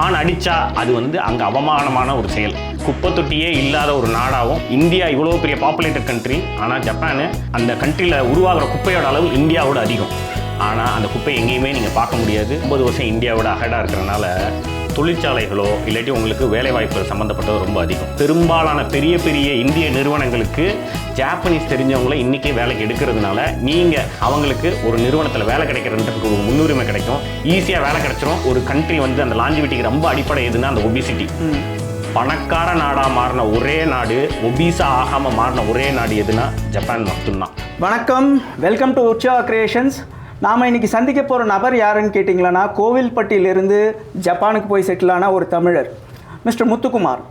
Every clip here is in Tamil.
ஹார்ன் அடித்தா அது வந்து அங்கே அவமானமான ஒரு செயல். குப்பை தொட்டியே இல்லாத ஒரு நாடாகவும், இந்தியா இவ்வளோ பெரிய பாப்புலேட்டட் கண்ட்ரி, ஆனால் ஜப்பானு அந்த கண்ட்ரியில் உருவாகிற குப்பையோட அளவு இந்தியாவோட அதிகம். ஆனால் அந்த குப்பை எங்கேயுமே நீங்கள் பார்க்க முடியாது. 50 வருஷம் இந்தியாவோட அகடாக இருக்கிறனால தொழிற்சாலைகளோ இல்லாட்டி உங்களுக்கு வேலைவாய்ப்பு சம்மந்தப்பட்டது ரொம்ப அதிகம். பெரும்பாலான பெரிய பெரிய இந்திய நிறுவனங்களுக்கு ஜாப்பனீஸ் தெரிஞ்சவங்கள இன்றைக்கே வேலைக்கு எடுக்கிறதுனால நீங்கள் அவங்களுக்கு ஒரு நிறுவனத்தில் வேலை கிடைக்கிறதுக்கு ஒரு முன்னுரிமை கிடைக்கும். ஈஸியாக வேலை கிடைச்சிரும். ஒரு கண்ட்ரி வந்து அந்த லாஞ்சிவிட்டிக்கு ரொம்ப அடிப்படை எதுன்னா அந்த ஒபிசிட்டி. பணக்கார நாடாக மாறின ஒரே நாடு, ஒபீஸா ஆகாமல் மாறின ஒரே நாடு எதுனா ஜப்பான் மட்டும்தான். வணக்கம், வெல்கம் டு உற்சவா கிரியேஷன்ஸ். நாம் இன்றைக்கி சந்திக்க போகிற நபர் யாருன்னு கேட்டிங்களன்னா, கோவில்பட்டியிலிருந்து ஜப்பானுக்கு போய் செட்டிலான ஒரு தமிழர் மிஸ்டர் முத்துக்குமார்.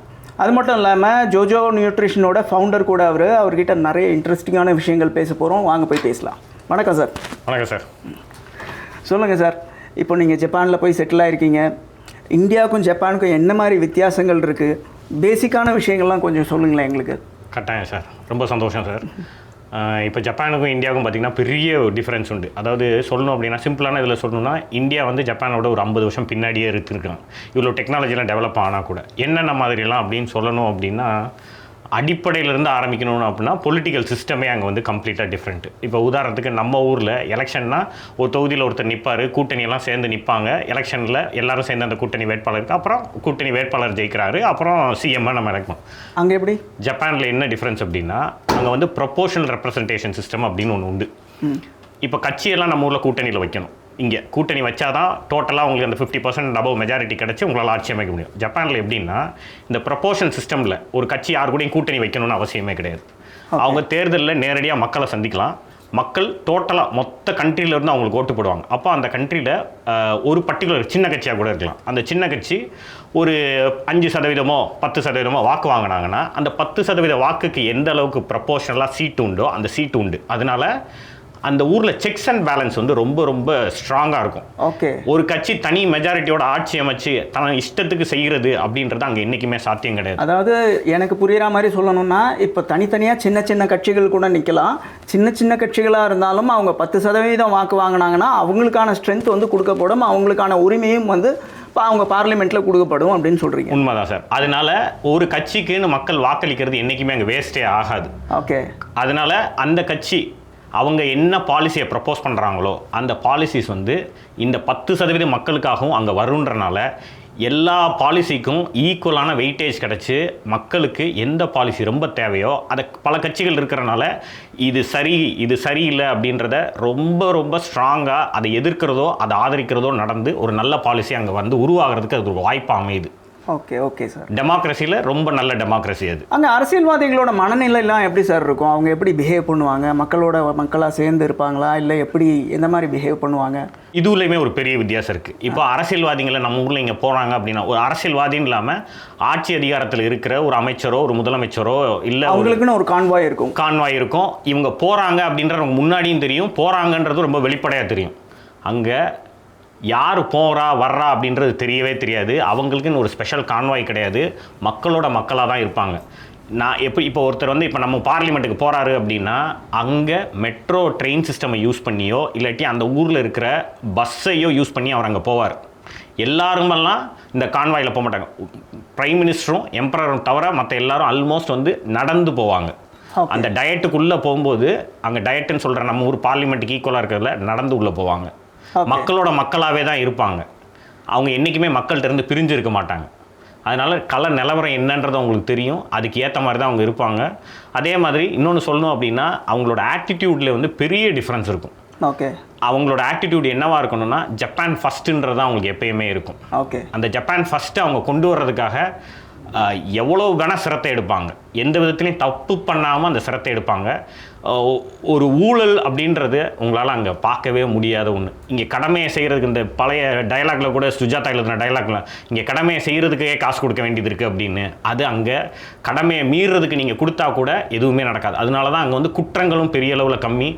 அது மட்டும் இல்லாமல் ஜோஜோ நியூட்ரிஷனோட ஃபவுண்டர் கூட அவர்கிட்ட நிறைய இன்ட்ரெஸ்டிங்கான விஷயங்கள் பேச போகிறோம். வாங்க போய் பேசலாம். வணக்கம் சார். வணக்கம் சார். சொல்லுங்கள் சார், இப்போ நீங்கள் ஜப்பானில் போய் செட்டில் ஆகிருக்கீங்க. இந்தியாவுக்கும் ஜப்பானுக்கும் என்ன மாதிரி வித்தியாசங்கள் இருக்குது, பேசிக்கான விஷயங்கள்லாம் கொஞ்சம் சொல்லுங்களேன் எங்களுக்கு. கட்டாயம் சார், ரொம்ப சந்தோஷம் சார். இப்போ ஜப்பானுக்கும் இந்தியாவுக்கும் பார்த்திங்கன்னா பெரிய டிஃப்ரென்ஸ் உண்டு. அதாவது சொல்லணும் அப்படின்னா, சிம்பிளான இதில் சொல்லணும்னா, இந்தியா வந்து ஜப்பானோட ஒரு 50 வருஷம் பின்னாடியே இருக்காங்க. இவ்வளோ டெக்னாலஜிலாம் டெவலப் ஆனால் கூட என்னென்ன மாதிரிலாம் அப்படின்னு சொல்லணும் அப்படின்னா, அடிப்படையிலேருந்து ஆரம்பிக்கணும் அப்படின்னா பொலிட்டிக்கல் சிஸ்டமே அங்கே வந்து கம்ப்ளீட்டாக டிஃப்ரெண்ட். இப்போ உதாரணத்துக்கு நம்ம ஊரில் எலெக்ஷன்னா ஒரு தொகுதியில் ஒருத்தர் நிற்பார், கூட்டணியெல்லாம் சேர்ந்து நிற்பாங்க. எலெக்ஷனில் எல்லாரும் சேர்ந்து அந்த கூட்டணி வேட்பாளருக்கு அப்புறம் கூட்டணி வேட்பாளர் ஜெயிக்கிறாரு, அப்புறம் சிஎம்மாக நம்ம எலெக்ட். அங்கே எப்படி ஜப்பானில் என்ன டிஃப்ரென்ஸ் அப்படின்னா, அங்கே வந்து ப்ரொபோர்ஷனல் ரெப்ரசன்டேஷன் சிஸ்டம் அப்படின்னு ஒன்று உண்டு. இப்போ கட்சியெல்லாம் நம்ம ஊரில் கூட்டணியில் வைக்கணும். இங்கே கூட்டணி வச்சாதான் டோட்டலாக உங்களுக்கு அந்த 50% அபவ் மெஜாரிட்டி கிடச்சி உங்களால் ஆட்சி அமைக்க முடியும். ஜப்பானில் எப்படின்னா, இந்த ப்ரொபோர்ஷன் சிஸ்டமில் ஒரு கட்சி யார் கூடயும் கூட்டணி வைக்கணும்னு அவசியமே கிடையாது. அவங்க தேர்தலில் நேரடியாக மக்களை சந்திக்கலாம். மக்கள் டோட்டலாக மொத்த கண்ட்ரியிலேருந்து அவங்களுக்கு ஓட்டு போடுவாங்க. அப்போ அந்த கண்ட்ரியில் ஒரு பர்டிகுலர் சின்ன கட்சியாக கூட இருக்கலாம். அந்த சின்ன கட்சி ஒரு 5% 10% வாக்கு வாங்கினாங்கன்னா, அந்த 10% வாக்குக்கு எந்த அளவுக்கு ப்ரொபோர்ஷனலாக சீட்டு உண்டோ அந்த சீட்டு உண்டு. அதனால அந்த ஊரில் செக்ஸ் அண்ட் பேலன்ஸ் வந்து ரொம்ப ரொம்ப ஸ்ட்ராங்காக இருக்கும். ஓகே, ஒரு கட்சி தனி மெஜாரிட்டியோட ஆட்சி அமைச்சு தன் இஷ்டத்துக்கு செய்கிறது அப்படின்றது அங்கே என்றைக்குமே சாத்தியம் கிடையாது. அதாவது எனக்கு புரிகிற மாதிரி சொல்லணும்னா, இப்போ தனித்தனியாக சின்ன சின்ன கட்சிகள் கூட நிற்கலாம். சின்ன சின்ன கட்சிகளாக இருந்தாலும் அவங்க 10% வாக்கு வாங்கினாங்கன்னா அவங்களுக்கான ஸ்ட்ரென்த் வந்து கொடுக்கப்படும், அவங்களுக்கான உரிமையும் வந்து இப்போ அவங்க பார்லிமெண்ட்டில் கொடுக்கப்படும் அப்படின்னு சொல்கிறீங்க. உண்மைதான் சார். அதனால ஒரு கட்சிக்குன்னு மக்கள் வாக்களிக்கிறது என்றைக்குமே அங்கே வேஸ்ட்டே ஆகாது. ஓகே, அதனால அந்த கட்சி அவங்க என்ன பாலிசியை ப்ரப்போஸ் பண்ணுறாங்களோ அந்த பாலிசிஸ் வந்து இந்த 10% மக்களுக்காகவும் அங்கே வருன்றனால எல்லா பாலிசிக்கும் ஈக்குவலான வெயிட்டேஜ் கிடச்சி மக்களுக்கு எந்த பாலிசி ரொம்ப தேவையோ அதை பல கட்சிகள் இருக்கிறனால இது சரி இது சரியில்லை அப்படின்றத ரொம்ப ரொம்ப ஸ்ட்ராங்காக அதை எதிர்க்கிறதோ அதை ஆதரிக்கிறதோ நடந்து ஒரு நல்ல பாலிசி அங்கே வந்து உருவாகிறதுக்கு அது ஒரு வாய்ப்பாக அமையுது. Okay okay sir. டெமோக்ரஸியில் ரொம்ப நல்ல டெமோக்ரஸி அது. அங்கே அரசியல்வாதிகளோட மனநிலையெல்லாம் எப்படி சார் இருக்கும்? அவங்க எப்படி பிஹேவ் பண்ணுவாங்க? மக்களாக சேர்ந்து இருப்பாங்களா, இல்லை எப்படி எந்த மாதிரி பிஹேவ் பண்ணுவாங்க? இதுலேயுமே ஒரு பெரிய வித்தியாசம் இருக்குது. இப்போ அரசியல்வாதிகளை நம்ம ஊரில் இங்கே போகிறாங்க அப்படின்னா, ஒரு அரசியல்வாதின்னு இல்லாமல் ஆட்சி அதிகாரத்தில் இருக்கிற ஒரு அமைச்சரோ ஒரு முதலமைச்சரோ இல்லை, அவங்களுக்குன்னு ஒரு கான்வாய் இருக்கும். இவங்க போகிறாங்க அப்படின்றது முன்னாடியும் தெரியும், போகிறாங்கன்றது ரொம்ப வெளிப்படையாக தெரியும். அங்கே யார் போகிறா வர்றா அப்படின்றது தெரியவே தெரியாது. அவங்களுக்குன்னு ஒரு ஸ்பெஷல் கான்வாய் கிடையாது. மக்களோட மக்களாக தான் இருப்பாங்க. நான் இப்போ ஒருத்தர் வந்து இப்போ நம்ம பார்லிமெண்ட்டுக்கு போகிறாரு அப்படின்னா, அங்கே மெட்ரோ ட்ரெயின் சிஸ்டமை யூஸ் பண்ணியோ இல்லாட்டி அந்த ஊரில் இருக்கிற பஸ்ஸையோ யூஸ் பண்ணி அவர் அங்கே போவார். எல்லாருமெல்லாம் இந்த கான்வாயில் போக மாட்டாங்க. பிரைம் மினிஸ்டரும் எம்பரரும் தவிர மற்ற எல்லாரும் ஆல்மோஸ்ட் வந்து நடந்து போவாங்க. அந்த டயட்டுக்குள்ளே போகும்போது அங்கே டயட்டுன்னு சொல்கிற நம்ம ஊர் பார்லிமெண்ட்டுக்கு ஈக்குவலாக இருக்கிறதுல நடந்து உள்ளே போவாங்க. மக்களோட மக்களாகவே தான் இருப்பாங்க. அவங்க என்றைக்குமே மக்கள்கிட்ட இருந்து பிரிஞ்சு இருக்க மாட்டாங்க. அதனால் கள நிலவரம் என்னன்றது அவங்களுக்கு தெரியும். அதுக்கு ஏற்ற மாதிரி தான் அவங்க இருப்பாங்க. அதே மாதிரி இன்னொன்று சொல்லணும் அப்படின்னா, அவங்களோட ஆட்டிடியூடில் வந்து பெரிய டிஃப்ரென்ஸ் இருக்கும். ஓகே, அவங்களோட ஆட்டிடியூட் என்னவாக இருக்கணும்னா, ஜப்பான் ஃபஸ்ட்டுன்றது அவங்களுக்கு எப்பயுமே இருக்கும். ஓகே, அந்த ஜப்பான் ஃபஸ்ட்டு அவங்க கொண்டு வர்றதுக்காக எவ்வளோ வேணால் சிரத்தை எடுப்பாங்க. எந்த விதத்துலையும் தப்பு பண்ணாமல் அந்த சிரத்தை எடுப்பாங்க. ஒரு ஊழல் அப்படின்றது உங்களால் அங்கே பார்க்கவே முடியாத ஒன்று. இங்கே கடமையை செய்கிறதுக்கு இந்த பழைய டைலாக்ல கூட சுஜாதா எழுதின டைலாக்ல இங்கே கடமையை செய்கிறதுக்கே காசு கொடுக்க வேண்டியது இருக்குது அப்படின்னு, அது அங்கே கடமையை மீறுறதுக்கு நீங்கள் கொடுத்தா கூட எதுவுமே நடக்காது. அதனால தான் அங்கே வந்து குற்றங்களும் பெரிய அளவில் கம்மி.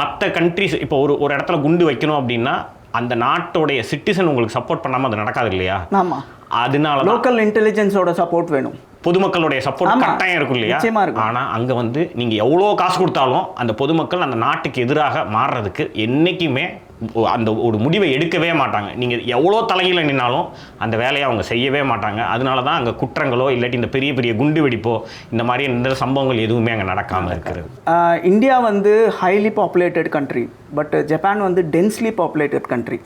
மற்ற கண்ட்ரிஸ் இப்போ ஒரு இடத்துல குண்டு வைக்கணும் அப்படின்னா அந்த நாட்டோடைய சிட்டிசன் உங்களுக்கு சப்போர்ட் பண்ணாமல் அது நடக்காது இல்லையா? ஆமாம், அதனால லோக்கல் இன்டெலிஜென்ஸோட சப்போர்ட் வேணும், பொதுமக்களுடைய சப்போர்ட் கட்டாயம் இருக்கும் இல்லையா? ஆனால் அங்கே வந்து நீங்கள் எவ்வளோ காசு கொடுத்தாலும் அந்த பொதுமக்கள் அந்த நாட்டுக்கு எதிராக மாறுறதுக்கு என்றைக்குமே அந்த ஒரு முடிவை எடுக்கவே மாட்டாங்க. நீங்கள் எவ்வளோ தலையில் நின்னாலும் அந்த வேலையை அவங்க செய்யவே மாட்டாங்க. அதனால தான் அங்கே குற்றங்களோ இல்லாட்டி இந்த பெரிய பெரிய குண்டு வெடிப்போ இந்த மாதிரி இந்த சம்பவங்கள் எதுவுமே அங்கே நடக்காமல் இருக்கிறது. இந்தியா வந்து highly populated country, but Japan வந்து டென்ஸ்லி பாப்புலேட்டட் கண்ட்ரி.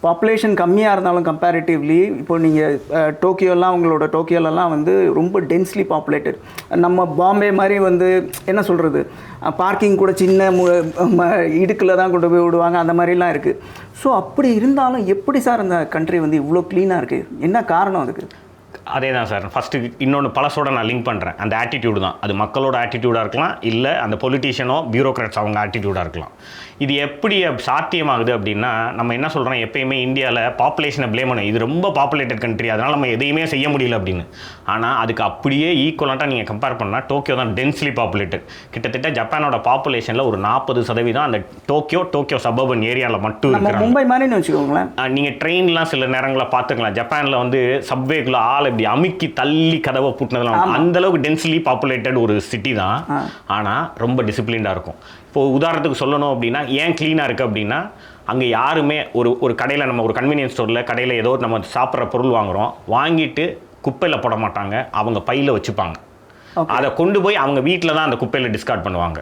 பாப்புலேஷன் கம்மியாக இருந்தாலும் கம்பேரிட்டிவ்லி இப்போ நீங்கள் டோக்கியோலலாம் வந்து ரொம்ப டென்ஸ்லி பாப்புலேட்டட். நம்ம பாம்பே மாதிரி வந்து என்ன சொல்கிறது, பார்க்கிங் கூட சின்ன இடுக்கில் தான் கொண்டு போய் விடுவாங்க, அந்த மாதிரிலாம் இருக்குது. ஸோ அப்படி இருந்தாலும் எப்படி சார் அந்த கண்ட்ரி வந்து இவ்வளோ க்ளீனாக இருக்குது? என்ன காரணம் அதுக்கு? அதே தான் சார். ஃபஸ்ட்டு இன்னொன்று பழசோட நான் லிங்க் பண்ணுறேன். அந்த ஆட்டிடியூடு தான், அது மக்களோட ஆட்டிடியூடாக இருக்கலாம், இல்லை அந்த பொலிட்டீஷியனோ பியூரோக்ராட்ஸ் அவங்க ஆட்டிடியூடாக இருக்கலாம். இது எப்படி சாத்தியமாகுது அப்படின்னா, நம்ம என்ன சொல்கிறோம், எப்பயுமே இந்தியாவில் பாப்புலேஷனை ப்ளேம் பண்ணணும், இது ரொம்ப பாப்புலேட்டட் கண்ட்ரி அதனால் நம்ம எதையுமே செய்ய முடியல அப்படின்னு. ஆனால் அதுக்கு அப்படியே ஈக்குவலாக நீங்கள் கம்பேர் பண்ணால் டோக்கியோ தான் டென்ஸ்லி பாப்புலேட்டட். கிட்டத்தட்ட ஜப்பானோட பாப்புலேஷனில் ஒரு 40% அந்த டோக்கியோ சபர்பன் ஏரியாவில் மட்டும் இருக்கிறாங்க. மும்பை மாதிரின்னு வச்சுக்கோங்களேன். நீங்கள் ட்ரெயின்லாம் சில நேரங்களில் பார்த்துக்கலாம், ஜப்பானில் வந்து சப்வேக்குள்ள ஆள் இப்படி அமுக்கி தள்ளி கதவை பூட்டினதுலாம் அந்த அளவுக்கு டென்ஸ்லி பாப்புலேட்டட் ஒரு சிட்டி தான். ஆனால் ரொம்ப டிசிப்ளின்டாக இருக்கும். இப்போது உதாரணத்துக்கு சொல்லணும் அப்படின்னா, ஏன் க்ளீனாக இருக்குது அப்படின்னா, அங்கே யாருமே ஒரு கடையில், நம்ம ஒரு கன்வீனியன்ஸ் ஸ்டோரில் கடையில் ஏதோ நம்ம சாப்பிட்ற பொருள் வாங்கிட்டு குப்பையில் போட மாட்டாங்க, அவங்க பையில் வச்சுப்பாங்க. அதை கொண்டு போய் அவங்க வீட்டில் தான் அந்த குப்பையில் டிஸ்கார்ட் பண்ணுவாங்க.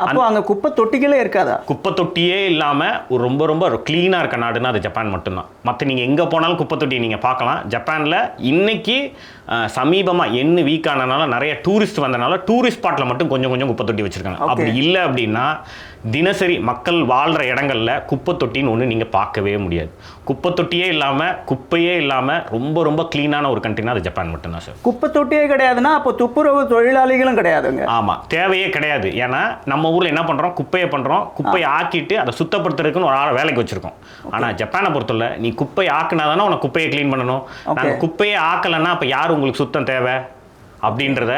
அப்போ அங்கே குப்பை தொட்டிகளே இருக்காதா? குப்பை தொட்டியே இல்லாமல் ஒரு ரொம்ப ரொம்ப க்ளீனாக இருக்க நாடுன்னா அது ஜப்பான் மட்டும்தான். மற்ற நீங்கள் எங்கே போனாலும் குப்பை தொட்டி நீங்கள் பார்க்கலாம். ஜப்பானில் இன்னைக்கு சமீபமாக என்ன வீக் ஆனதுனால நிறைய டூரிஸ்ட் வந்தனால டூரிஸ்ட் ஸ்பாட்டில் மட்டும் கொஞ்சம் குப்பை தொட்டி வச்சுருக்காங்க. அப்படி இல்லை அப்படின்னா தினசரி மக்கள் வாழ்கிற இடங்களில் குப்பை தொட்டின்னு ஒன்று நீங்கள் பார்க்கவே முடியாது. குப்பை தொட்டியே இல்லாமல் குப்பையே இல்லாமல் ரொம்ப ரொம்ப க்ளீனான ஒரு கண்ட்ரினா அது ஜப்பான் மட்டும்தான் சார். குப்பை தொட்டியே கிடையாதுன்னா அப்போ துப்புரவு தொழிலாளிகளும் கிடையாதுங்க. ஆமாம், தேவையே கிடையாது. ஏன்னா நம்ம ஊரில் என்ன பண்ணுறோம், குப்பையை ஆக்கிட்டு அதை சுத்தப்படுத்துறதுக்குன்னு ஒரு ஆளை வேலைக்கு வச்சுருக்கோம். ஆனால் ஜப்பானை பொறுத்தவரை நீ குப்பையை ஆக்குனா தானே உனக்கு குப்பையை க்ளீன் பண்ணணும். நாங்கள் குப்பையே ஆக்கலைன்னா அப்போ யார் உங்களுக்கு சுத்தம் தேவை அப்படின்றத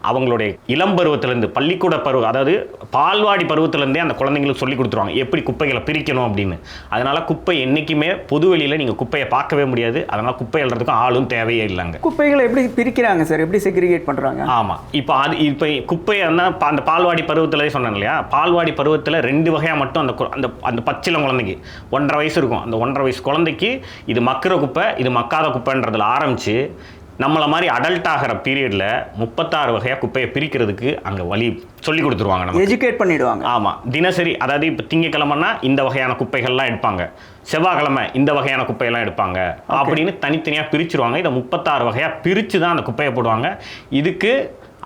அவங்களுடைய இளம் பருவத்திலேருந்து பள்ளிக்கூட பருவம், அதாவது பால்வாடி பருவத்திலேருந்தே அந்த குழந்தைங்களுக்கு சொல்லி கொடுத்துருவாங்க எப்படி குப்பைகளை பிரிக்கணும் அப்படின்னு. அதனால் குப்பை என்றைக்குமே பொது வெளியில் நீங்கள் குப்பையை பார்க்கவே முடியாது. அதனால் குப்பை எழுறதுக்கும் ஆளும் தேவையே இல்லைங்க. குப்பைகளை எப்படி பிரிக்கிறாங்க சார், எப்படி செக்ரிகேட் பண்ணுறாங்க? ஆமாம், இப்போ குப்பையை அந்த பால்வாடி பருவத்திலே சொன்னேன் இல்லையா, பால்வாடி பருவத்தில் 2 வகையாக மட்டும் அந்த பச்சிலம் குழந்தைக்கு 1.5 வயசு இருக்கும். அந்த 1.5 வயசு குழந்தைக்கு இது மக்கிற குப்பை, இது மக்காத குப்பைன்றதில் ஆரம்பித்து நம்மளை மாதிரி அடல்ட் ஆகிற பீரியடில் 36 வகையாக குப்பையை பிரிக்கிறதுக்கு அங்கே வழி சொல்லி கொடுத்துருவாங்க, நம்ம எஜுகேட் பண்ணிவிடுவாங்க. ஆமாம், தினசரி. அதாவது இப்போ திங்கக்கிழமைனா இந்த வகையான குப்பைகள்லாம் எடுப்பாங்க, செவ்வாய்க்கிழமை இந்த வகையான குப்பையெல்லாம் எடுப்பாங்க அப்படின்னு தனித்தனியாக பிரிச்சுருவாங்க. இதை 36 வகையாக பிரித்து தான் அந்த குப்பையை போடுவாங்க. இதுக்கு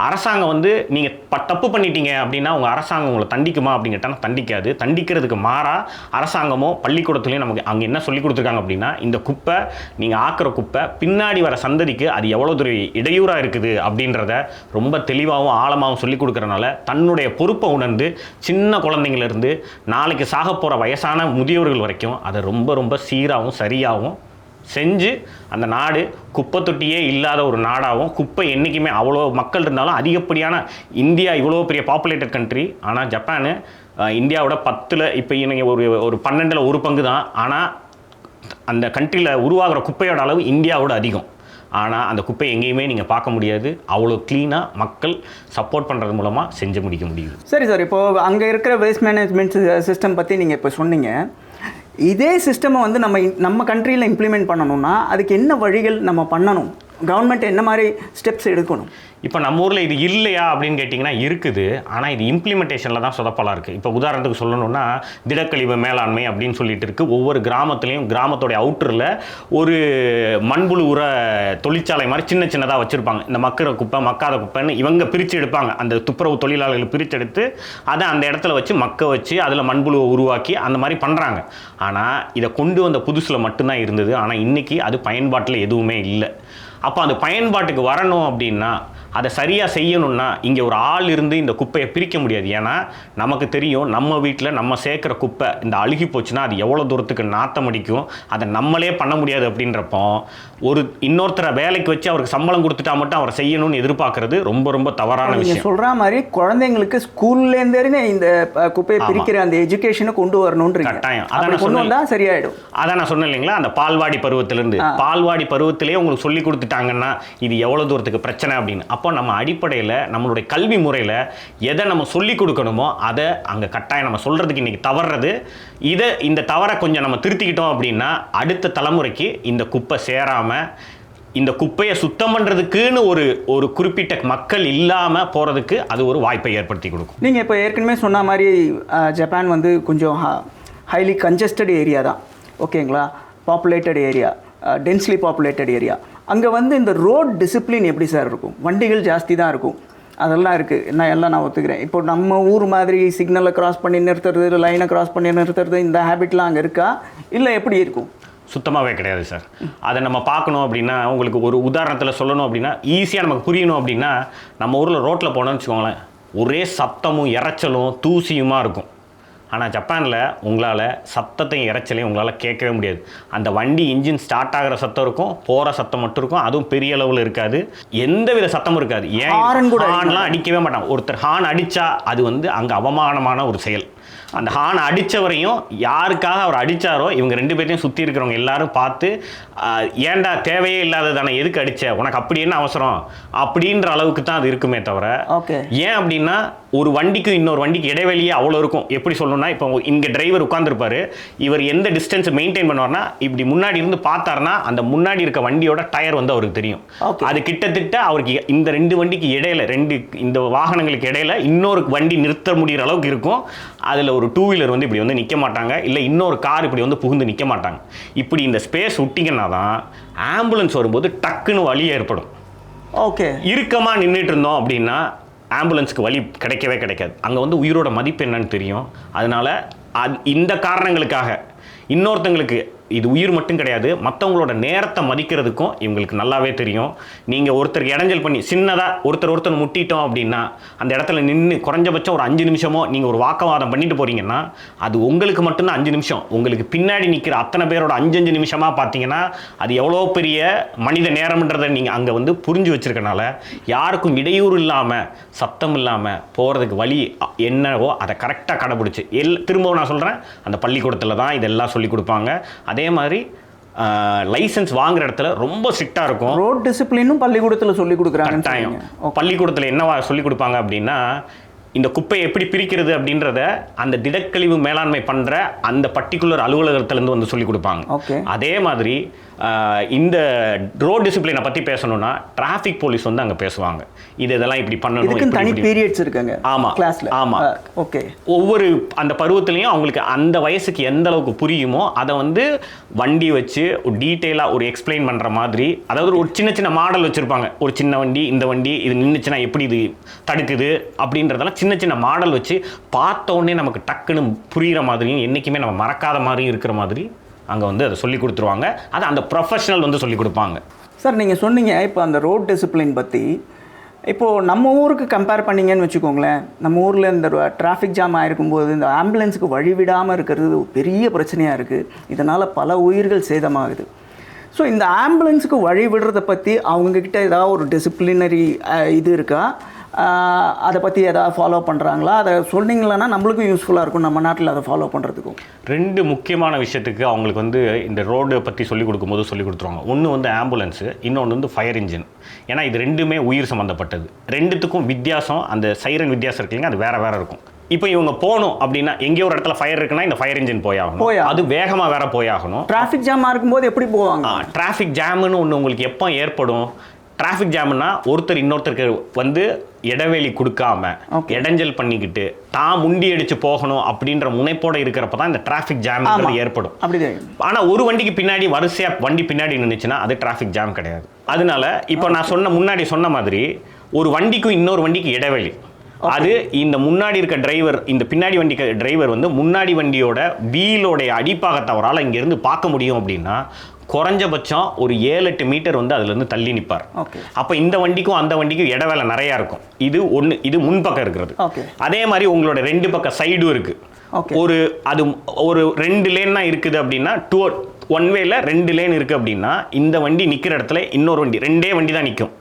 அரசாங்கம் வந்து நீங்கள் தப்பு பண்ணிட்டீங்க அப்படின்னா உங்கள் அரசாங்கம் உங்களை தண்டிக்குமா அப்படின்னு கேட்டால் தண்டிக்காது. தண்டிக்கிறதுக்கு மாறாக அரசாங்கமோ பள்ளிக்கூடத்துலையும் நமக்கு அங்கே என்ன சொல்லி கொடுத்துருக்காங்க அப்படின்னா, இந்த குப்பை நீங்கள் ஆக்கிற குப்பை பின்னாடி வர சந்ததிக்கு அது எவ்வளோ தூரம் இடையூறாக இருக்குது அப்படின்றத ரொம்ப தெளிவாகவும் ஆழமாகவும் சொல்லி கொடுக்குறனால தன்னுடைய பொறுப்பை உணர்ந்து சின்ன குழந்தைங்களிருந்து நாளைக்கு சாக போகிற வயசான முதியோர்கள் வரைக்கும் அதை ரொம்ப ரொம்ப சீராகவும் சரியாகவும் செஞ்சு அந்த நாடு குப்பை தொட்டியே இல்லாத ஒரு நாடாகவும், குப்பை என்றைக்குமே அவ்வளோ மக்கள் இருந்தாலும் அதிகப்படியான இந்தியா இவ்வளோ பெரிய பாப்புலேட்டட் கண்ட்ரி. ஆனால் ஜப்பானு இந்தியாவோட 10ல் இப்போ நீங்கள் ஒரு 12ல் 1 பங்கு தான். ஆனால் அந்த கண்ட்ரியில் உருவாகிற குப்பையோட அளவு இந்தியாவோட அதிகம். ஆனால் அந்த குப்பையை எங்கேயுமே நீங்கள் பார்க்க முடியாது. அவ்வளோ க்ளீனாக மக்கள் சப்போர்ட் பண்ணுறது மூலமாக செஞ்சு முடிக்க முடியுது. சரி சார், இப்போது அங்கே இருக்கிற வேஸ்ட் மேனேஜ்மெண்ட் சிஸ்டம் பற்றி நீங்கள் இப்போ சொன்னீங்க. இதே சிஸ்டமை வந்து நம்ம கண்ட்ரியில் இம்ப்ளிமெண்ட் பண்ணணும்னா அதுக்கு என்ன வழிகள் நம்ம பண்ணணும்? கவர்மெண்ட் என்ன மாதிரி ஸ்டெப்ஸ் எடுக்கணும்? இப்போ நம்ம ஊரில் இது இல்லையா அப்படின்னு கேட்டிங்கன்னா இருக்குது. ஆனால் இது இம்ப்ளிமெண்டேஷனில் தான் சொதப்பலாக இருக்குது. இப்போ உதாரணத்துக்கு சொல்லணும்னா திடக்கழிவு மேலாண்மை அப்படின்னு சொல்லிட்டு இருக்குது. ஒவ்வொரு கிராமத்துலேயும் கிராமத்தோடைய அவுட்டரில் ஒரு மண்புழு உர தொழிற்சாலை மாதிரி சின்னதாக வச்சுருப்பாங்க. இந்த மக்கிற குப்பை மக்காத குப்பைன்னு இவங்க பிரித்து எடுப்பாங்க. அந்த துப்புரவு தொழிலாளர்கள் பிரித்து எடுத்து அதை அந்த இடத்துல வச்சு அதில் மண்புழுவை உருவாக்கி அந்த மாதிரி பண்ணுறாங்க. ஆனால் இதை கொண்டு வந்த புதுசில் மட்டும்தான் இருந்தது. ஆனால் இன்றைக்கி அது பயன்பாட்டில் எதுவுமே இல்லை. அப்போ அந்த பயன்பாட்டுக்கு வரணும் அப்படின்னா அதை சரியாக செய்யணும்னா இங்கே ஒரு ஆள் இருந்து இந்த குப்பையை பிரிக்க முடியாது. ஏன்னா நமக்கு தெரியும் நம்ம வீட்டில் நம்ம சேர்க்குற குப்பை இந்த அழுகி போச்சுன்னா அது எவ்வளோ தூரத்துக்கு நாத்தம் அடிக்கும், அதை நம்மளே பண்ண முடியாது. அப்படின்றப்போ இன்னொருத்தரை வேலைக்கு வச்சு அவருக்கு சம்பளம் கொடுத்துட்டா மட்டும் அவரை செய்யணும்னு எதிர்பார்க்கறது ரொம்ப ரொம்ப தவறான விஷயம். சொல்கிற மாதிரி குழந்தைங்களுக்கு ஸ்கூல்லேருந்தே இந்த குப்பையை பிரிக்கிற அந்த எஜுகேஷனை கொண்டு வரணும்னு கட்டாயம். அதான் சரியாயிடும். அதான் நான் சொன்னேன் இல்லைங்களா, அந்த பால்வாடி பருவத்திலேருந்து பால்வாடி பருவத்திலேயே உங்களுக்கு சொல்லி கொடுத்துட்டாங்கன்னா இது எவ்வளோ தூரத்துக்கு பிரச்சனை அப்படின்னு. அப்போ நம்ம அடிப்படையில் நம்மளுடைய கல்வி முறையில் எதை நம்ம சொல்லிக் கொடுக்கணுமோ அதை அங்கே கட்டாயம் நம்ம சொல்கிறதுக்கு இன்றைக்கி தவறுறது. இந்த தவறை கொஞ்சம் நம்ம திருத்திக்கிட்டோம் அப்படின்னா அடுத்த தலைமுறைக்கு இந்த குப்பை சேராமல், இந்த குப்பையை சுத்தம் பண்ணுறதுக்குன்னு ஒரு குறிப்பிட்ட மக்கள் இல்லாமல் போகிறதுக்கு அது ஒரு வாய்ப்பை ஏற்படுத்தி கொடுக்கும். நீங்கள் இப்போ ஏற்கனவே சொன்ன மாதிரி ஜப்பான் வந்து கொஞ்சம் ஹைலி கன்ஜஸ்டட் ஏரியா தான், ஓகேங்களா, populated area, densely populated area. அங்கே வந்து இந்த ரோட் டிசிப்ளின் எப்படி சார் இருக்கும்? வண்டிகள் ஜாஸ்தி தான் இருக்கும், அதெல்லாம் இருக்குது, நான் ஒத்துக்கிறேன். இப்போ நம்ம ஊர் மாதிரி சிக்னலை கிராஸ் பண்ணி நிறுத்துறது, லைனை கிராஸ் பண்ணி நிறுத்துறது, இந்த ஹேபிட்லாம் அங்கே இருக்கா இல்லை எப்படி இருக்கும்? சுத்தமாகவே கிடையாது சார். அதை நம்ம பார்க்கணும் அப்படின்னா, உங்களுக்கு ஒரு உதாரணத்தில் சொல்லணும் அப்படின்னா, ஈஸியாக நமக்கு புரியணும் அப்படின்னா, நம்ம ஊரில் ரோட்டில் போனோம்னு வச்சுக்கோங்களேன், ஒரே சத்தமும் இறைச்சலும் தூசியுமா இருக்கும். ஆனால் ஜப்பானில் உங்களால் சத்தத்தையும் இறைச்சலையும் உங்களால் கேட்கவே முடியாது. அந்த வண்டி இன்ஜின் ஸ்டார்ட் ஆகிற சத்தம் இருக்கும், போகிற சத்தம் மட்டும் இருக்கும், அதுவும் பெரிய அளவில் இருக்காது, எந்த வித சத்தமும் இருக்காது. ஏன் ஹார்ன்லாம் அடிக்கவே மாட்டாங்க. ஒருத்தர் ஹார்ன் அடித்தா அது வந்து அங்கே அவமானமான ஒரு செயல். அந்த ஹார்ன் அடித்தவரையும் யாருக்காக அவர் அடித்தாரோ இவங்க 2 பேர்த்தையும் சுற்றி இருக்கிறவங்க எல்லாரும் பார்த்து, ஏன்டா தேவையே இல்லாத தானே, எதுக்கு அடித்த, உனக்கு அப்படி என்ன அவசரம் அப்படின்ற அளவுக்கு தான் அது இருக்குமே தவிர. ஏன் அப்படின்னா ஒரு வண்டிக்கும் இன்னொரு வண்டிக்கு இடைவெளியே அவ்வளோ இருக்கும். எப்படி சொல்லணும்னா, இப்போ இங்கே டிரைவர் உட்காந்துருப்பாரு, இவர் எந்த டிஸ்டன்ஸை மெயின்டைன் பண்ணுவார்னா, இப்படி முன்னாடி இருந்து பார்த்தாருன்னா அந்த முன்னாடி இருக்க வண்டியோட டயர் வந்து அவருக்கு தெரியும். அது கிட்டத்தட்ட அவருக்கு இந்த 2 வண்டிக்கு இடையில, இந்த வாகனங்களுக்கு இடையில இன்னொரு வண்டி நிறுத்த முடிகிற அளவுக்கு இருக்கும். அதில் ஒரு 2 வீலர் வந்து இப்படி வந்து நிற்க மாட்டாங்க, இல்லை இன்னொரு கார் இப்படி வந்து புகுந்து நிற்க மாட்டாங்க. இப்படி இந்த ஸ்பேஸ் விட்டிங்கன்னா தான் ஆம்புலன்ஸ் வரும்போது டக்குன்னு வழி ஏற்படும். ஓகே, இறுக்கமாக நின்றுட்டு இருந்தோம் அப்படின்னா ஆம்புலன்ஸுக்கு வழி கிடைக்கவே கிடைக்காது. அங்கே வந்து உயிரோட மதிப்பு என்னன்னு தெரியும். அதனால் இந்த காரணங்களுக்காக இன்னொருத்தங்களுக்கு இது உயிர் மட்டும் கிடையாது, மற்றவங்களோட நேரத்தை மதிக்கிறதுக்கும் இவங்களுக்கு நல்லாவே தெரியும். நீங்கள் ஒருத்தருக்கு இடைஞ்சல் பண்ணி சின்னதாக ஒருத்தர் முட்டிட்டோம் அப்படின்னா அந்த இடத்துல நின்று குறைஞ்சபட்சம் ஒரு 5 நிமிஷமோ நீங்கள் ஒரு வாக்குவாதம் பண்ணிட்டு போகிறீங்கன்னா அது உங்களுக்கு மட்டும்தான் 5 நிமிஷம். உங்களுக்கு பின்னாடி நிற்கிற அத்தனை பேரோட 5 நிமிஷமாக பார்த்தீங்கன்னா அது எவ்வளோ பெரிய மனித நேரம்ன்றதை நீங்கள் அங்கே வந்து புரிஞ்சு வச்சுருக்கனால யாருக்கும் இடையூறு இல்லாமல் சத்தம் இல்லாமல் போகிறதுக்கு வழி என்னவோ அதை கரெக்டாக கடைப்பிடிச்சி திரும்பவும் நான் சொல்கிறேன், அந்த பள்ளிக்கூடத்தில் தான் இதெல்லாம் சொல்லிக் கொடுப்பாங்க. அதே மாதிரி லைசன்ஸ் வாங்குற இடத்துல ரொம்ப ஸ்ட்ரிக்டாக இருக்கும். ரோட் டிசிப்ளினும் பள்ளிக்கூடத்தில் சொல்லிக் கொடுக்குறாங்க. டைம் பள்ளிக்கூடத்தில் என்னவா சொல்லிக் கொடுப்பாங்க அப்படின்னா, இந்த குப்பையை எப்படி பிரிக்கிறது அப்படின்றத அந்த திடக்கழிவு மேலாண்மை பண்ணுற அந்த பர்டிகுலர் அலுவலகத்திலேருந்து வந்து சொல்லிக் கொடுப்பாங்க. அதே மாதிரி இந்த ரோட் டிசிப்ளினை பற்றி பேசணும்னா டிராஃபிக் போலீஸ் வந்து அங்கே பேசுவாங்க. இதெல்லாம் இப்படி பண்ணணும், தனி பீரியட்ஸ் இருக்காங்க. ஆமாம் கிளாஸில். ஆமாம், ஓகே. ஒவ்வொரு அந்த பருவத்துலேயும் அவங்களுக்கு அந்த வயசுக்கு எந்த அளவுக்கு புரியுமோ அதை வந்து வண்டி வச்சு டீட்டெயிலாக ஒரு எக்ஸ்பிளைன் பண்ணுற மாதிரி, அதாவது ஒரு சின்ன மாடல் வச்சுருப்பாங்க. ஒரு சின்ன வண்டி, இந்த வண்டி இது நின்றுச்சுன்னா எப்படி இது தடுக்குது அப்படின்றதெல்லாம் சின்ன மாடல் வச்சு பார்த்த உடனே நமக்கு டக்குன்னு புரிகிற மாதிரியும் என்றைக்குமே நம்ம மறக்காத மாதிரியும் இருக்கிற மாதிரி அங்கே வந்து அதை சொல்லி கொடுத்துருவாங்க. அதை அந்த ப்ரொஃபஷனல் வந்து சொல்லி கொடுப்பாங்க. சார், நீங்கள் சொன்னீங்க இப்போ அந்த ரோட் டிசிப்ளின் பற்றி. இப்போது நம்ம ஊருக்கு கம்பேர் பண்ணிங்கன்னு வச்சுக்கோங்களேன், நம்ம ஊரில் இந்த டிராஃபிக் ஜாம் ஆகிருக்கும்போது இந்த ஆம்புலன்ஸுக்கு வழிவிடாமல் இருக்கிறது பெரிய பிரச்சனையாக இருக்குது. இதனால் பல உயிர்கள் சேதமாகுது. ஸோ இந்த ஆம்புலன்ஸுக்கு வழி விடுறதை பற்றி அவங்கக்கிட்ட ஏதாவது ஒரு டிசிப்ளினரி இது இருக்கா? அதை பற்றி எதாவது ஃபாலோ பண்ணுறாங்களா? அதை சொன்னீங்களன்னா நம்மளுக்கும் யூஸ்ஃபுல்லாக இருக்கும், நம்ம நாட்டில் அதை ஃபாலோ பண்ணுறதுக்கும். 2 முக்கியமான விஷயத்துக்கு அவங்களுக்கு வந்து இந்த ரோடு பற்றி சொல்லிக் கொடுக்கும்போது சொல்லிக் கொடுத்துருவாங்க. ஒன்று வந்து ஆம்புலன்ஸு, இன்னொன்று வந்து ஃபயர் இன்ஜின். ஏன்னா இது 2மே உயிர் சம்மந்தப்பட்டது. 2த்துக்கும் வித்தியாசம், அந்த சைரன் வித்தியாசம் இருக்குல்லைங்க, அது வேறு இருக்கும். இப்போ இவங்க போகணும் அப்படின்னா எங்கேயோ ஒரு இடத்துல ஃபயர் இருக்குன்னா இந்த ஃபயர் இன்ஜின் போயாகணும், அது வேகமாக வேற போயாகணும். டிராஃபிக் ஜாமாக இருக்கும்போது எப்படி போவாங்க? டிராஃபிக் ஜாமுன்னு ஒன்று உங்களுக்கு எப்போ ஏற்படும்? டிராஃபிக் ஜாம்னா ஒருத்தர் இன்னொருத்தருக்கு வந்து இடைவெளி கொடுக்காம இடைஞ்சல் பண்ணிக்கிட்டு தான் முண்டி அடிச்சு போகணும் அப்படின்ற முனைப்போட இருக்கிறப்ப தான் இந்த டிராஃபிக் ஜாம் ஏற்படும். ஆனால் ஒரு வண்டிக்கு பின்னாடி வரிசையாக வண்டி பின்னாடி நின்றுச்சுன்னா அது டிராஃபிக் ஜாம் கிடையாது. அதனால இப்போ நான் முன்னாடி சொன்ன மாதிரி ஒரு வண்டிக்கும் இன்னொரு வண்டிக்கு இடைவெளி, அது இந்த முன்னாடி இருக்க டிரைவர், இந்த பின்னாடி வண்டி டிரைவர் வந்து முன்னாடி வண்டியோட வீலோடைய அடிப்பாகத்தை அவரால் இங்கேருந்து பார்க்க முடியும் அப்படின்னா குறைஞ்சபட்சம் ஒரு 7-8 மீட்டர் வந்து அதுலேருந்து தள்ளி நிற்பார். அப்போ இந்த வண்டிக்கும் அந்த வண்டிக்கும் இடைவேளை நிறையா இருக்கும். இது முன்பக்கம் இருக்கிறது. அதே மாதிரி உங்களோட 2 பக்கம் சைடும் இருக்குது. ஒரு 2 லேன் தான் இருக்குது அப்படின்னா 1 வேல 2 லேன் இருக்குது அப்படின்னா இந்த வண்டி நிற்கிற இடத்துல இன்னொரு வண்டி 2 வண்டி தான் நிற்கும்.